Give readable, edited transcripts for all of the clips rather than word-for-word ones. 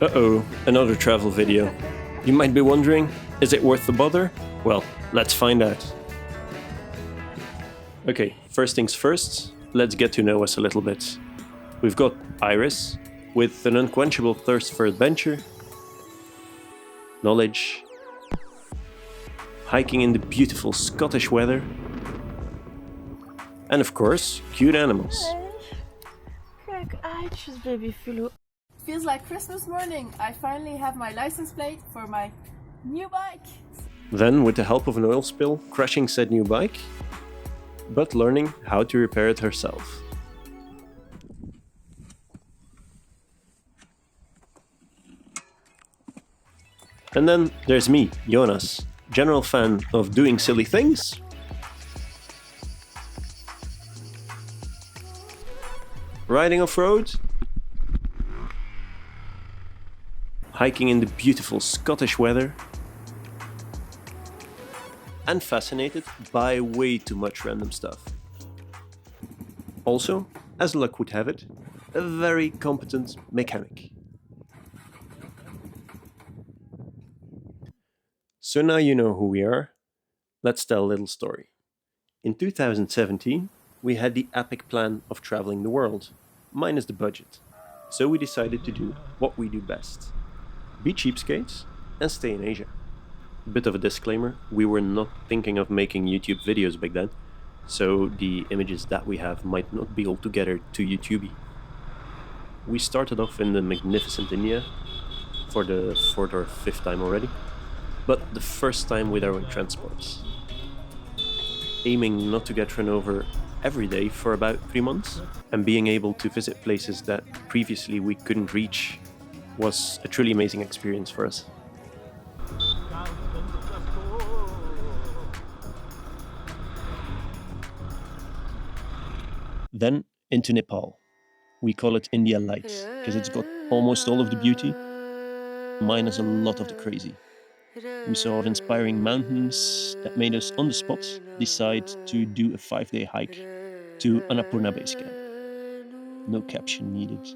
Uh-oh, another travel video. You might be wondering, is it worth the bother? Well, let's find out. Okay, first things first, let's get to know us a little bit. We've got Iris, with an unquenchable thirst for adventure, knowledge, hiking in the beautiful Scottish weather, and of course, cute animals. Kijk eitjes, baby Philo. Feels like Christmas morning. I finally have my license plate for my new bike. Then, with the help of an oil spill, crashing said new bike, but learning how to repair it herself. And then there's me, Jonas, general fan of doing silly things, riding off-road, hiking in the beautiful Scottish weather, and fascinated by way too much random stuff. Also, as luck would have it, a very competent mechanic. So now you know who we are. Let's tell a little story. In 2017, we had the epic plan of traveling the world, minus the budget. So we decided to do what we do best. Be cheapskates and stay in Asia. Bit of a disclaimer, we were not thinking of making YouTube videos back then, so the images that we have might not be altogether too YouTubey. We started off in the magnificent India for the 4th or 5th time already, but the first time with our own transports. Aiming not to get run over every day for about 3 months, and being able to visit places that previously we couldn't reach was a truly amazing experience for us. Then into Nepal. We call it India Lights, because it's got almost all of the beauty, minus a lot of the crazy. We saw inspiring mountains that made us on the spot decide to do a 5-day hike to Annapurna Base Camp. No caption needed.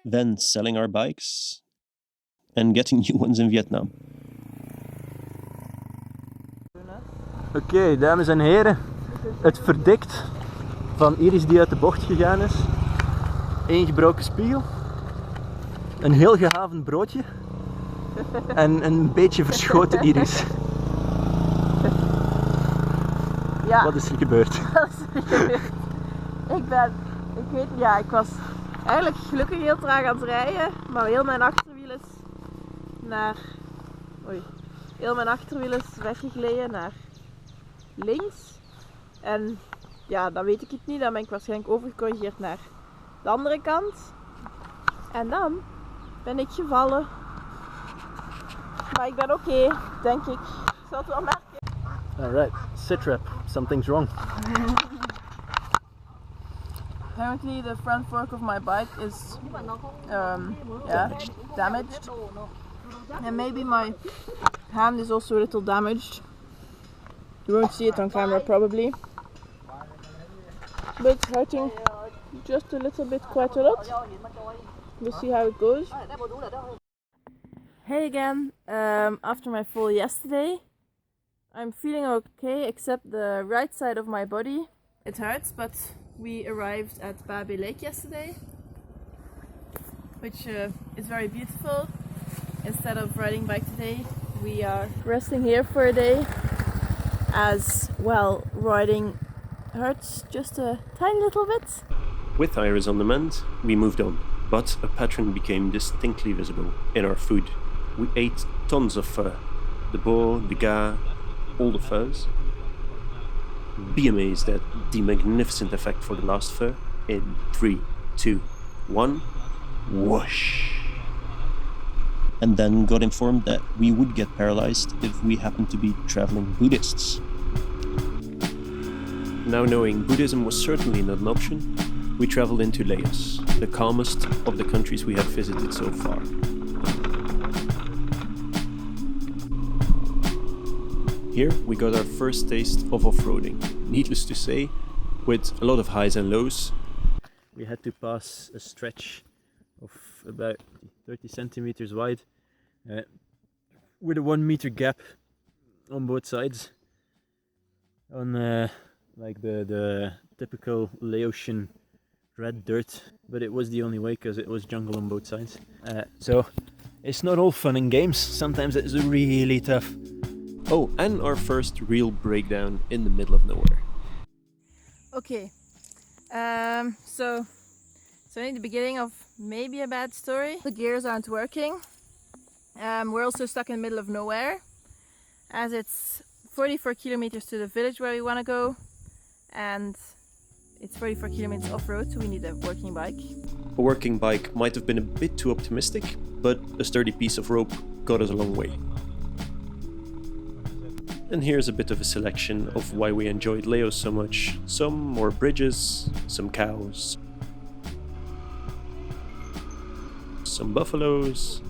Then selling our bikes and getting new ones in Vietnam. Oké, dames en heren, het verdikt van Iris die uit de bocht gegaan is. 1 gebroken spiegel, een heel gehavend broodje en een beetje verschoten Iris. Ja. Wat is er gebeurd? Ik was eigenlijk gelukkig heel traag aan het rijden, maar heel mijn achterwiel is weggegleden naar links. En ja, dan weet ik het niet, dan ben ik waarschijnlijk overgecorrigeerd naar de andere kant. En dan ben ik gevallen. Maar ik ben oké, denk ik. Ik zal het wel merken. Alright, sit rep, something's wrong. Apparently the front fork of my bike is damaged. And maybe my hand is also a little damaged. You won't see it on camera probably. But it's hurting just a little bit, quite a lot. We'll see how it goes. Hey again, after my fall yesterday, I'm feeling okay except the right side of my body. It hurts, but we arrived at Babe Lake yesterday, which is very beautiful. Instead of riding bike today, we are resting here for a day, as well riding hurts just a tiny little bit. With Iris on the mend, we moved on, but a pattern became distinctly visible in our food. We ate tons of pho, the bo, the ga, all the phos. Be amazed at the magnificent effect for the last pho in 3, 2, 1, whoosh! And then got informed that we would get paralyzed if we happened to be traveling Buddhists. Now knowing Buddhism was certainly not an option, we traveled into Laos, the calmest of the countries we have visited so far. Here we got our first taste of off-roading. Needless to say, with a lot of highs and lows. We had to pass a stretch of about 30 centimeters wide with a 1 meter gap on both sides on like the typical Laotian red dirt, but it was the only way because it was jungle on both sides. So it's not all fun and games, sometimes it's really tough. Oh, and our first real breakdown in the middle of nowhere. Okay, so in the beginning of maybe a bad story. The gears aren't working. We're also stuck in the middle of nowhere, as it's 44 kilometers to the village where we want to go, and it's 44 kilometers off-road, so we need a working bike. A working bike might have been a bit too optimistic, but a sturdy piece of rope got us a long way. And here's a bit of a selection of why we enjoyed Laos so much. Some more bridges, some cows, some buffaloes,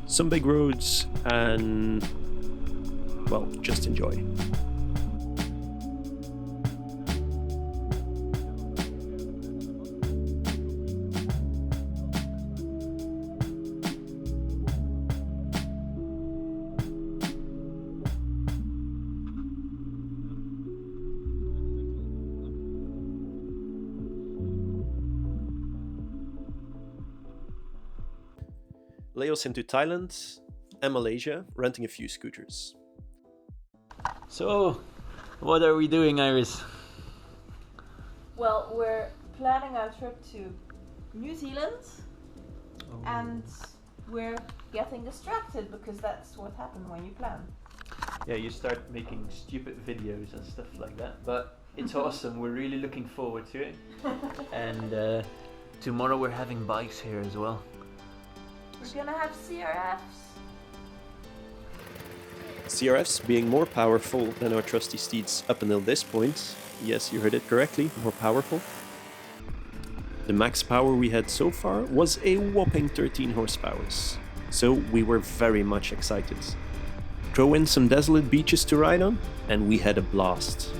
some big roads, and, well, just enjoy. Laos into Thailand and Malaysia, renting a few scooters. So, what are we doing, Iris? Well, we're planning our trip to New Zealand, and we're getting distracted because that's what happens when you plan. Yeah, you start making stupid videos and stuff like that, but it's awesome. We're really looking forward to it. And tomorrow we're having bikes here as well. We're gonna have CRFs. CRFs being more powerful than our trusty steeds up until this point. Yes, you heard it correctly, more powerful. The max power we had so far was a whopping 13 horsepower, so we were very much excited. Throw in some desolate beaches to ride on, and we had a blast.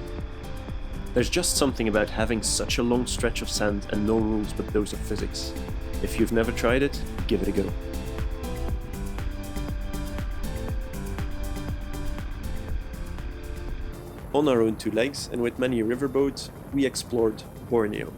There's just something about having such a long stretch of sand and no rules but those of physics. If you've never tried it, give it a go. On our own two legs and with many riverboats, we explored Borneo.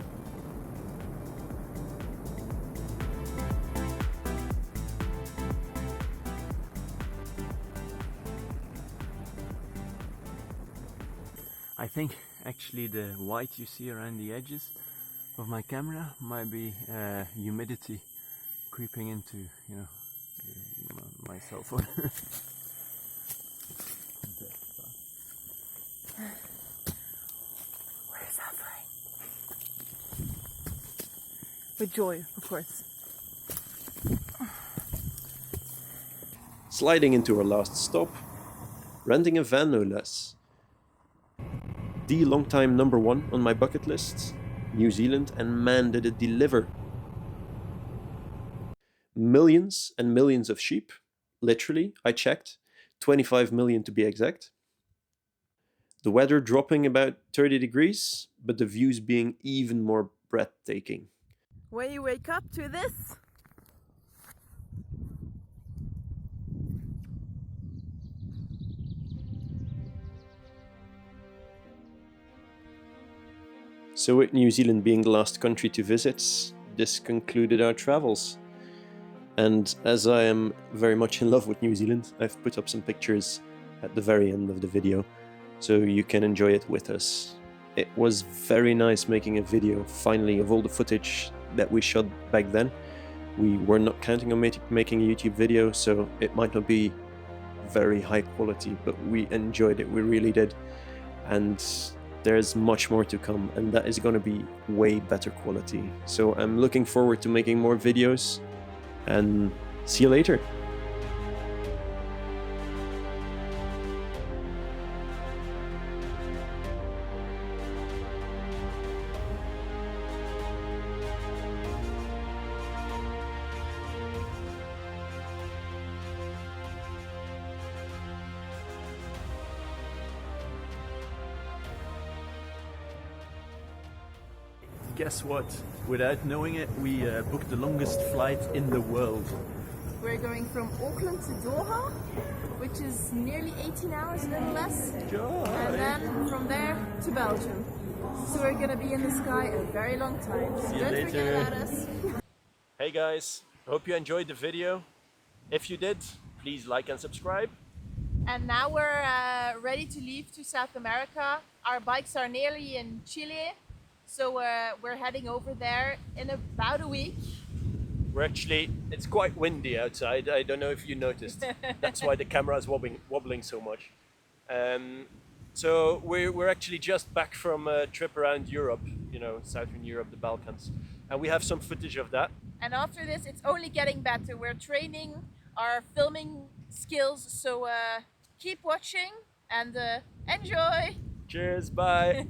I think actually the white you see around the edges of my camera might be humidity creeping into, you know, my cell phone. We're suffering. With joy, of course. Sliding into our last stop, renting a van no less. The long time number one on my bucket list, New Zealand, and man did it deliver. Millions and millions of sheep, literally, I checked, 25 million to be exact. The weather dropping about 30 degrees, but the views being even more breathtaking. When you wake up to this, So with New Zealand being the last country to visit, this concluded our travels. And as I am very much in love with New Zealand, I've put up some pictures at the very end of the video, so you can enjoy it with us. It was very nice making a video, finally, of all the footage that we shot back then. We were not counting on making a YouTube video, so it might not be very high quality, but we enjoyed it, we really did. And there's much more to come, and that is going to be way better quality. So I'm looking forward to making more videos, and see you later. guess what? Without knowing it, we booked the longest flight in the world. We're going from Auckland to Doha, which is nearly 18 hours, a little less. And then from there to Belgium. So we're gonna be in the sky a very long time. So don't forget about us. Hey guys, hope you enjoyed the video. If you did, please like and subscribe. And now we're ready to leave to South America. Our bikes are nearly in Chile, so we're heading over there in about a week. It's quite windy outside. I don't know if you noticed. That's why the camera is wobbling so much. So we're actually just back from a trip around Europe, you know, Southern Europe, the Balkans. And we have some footage of that. And after this, it's only getting better. We're training our filming skills, so keep watching and enjoy! Cheers, bye!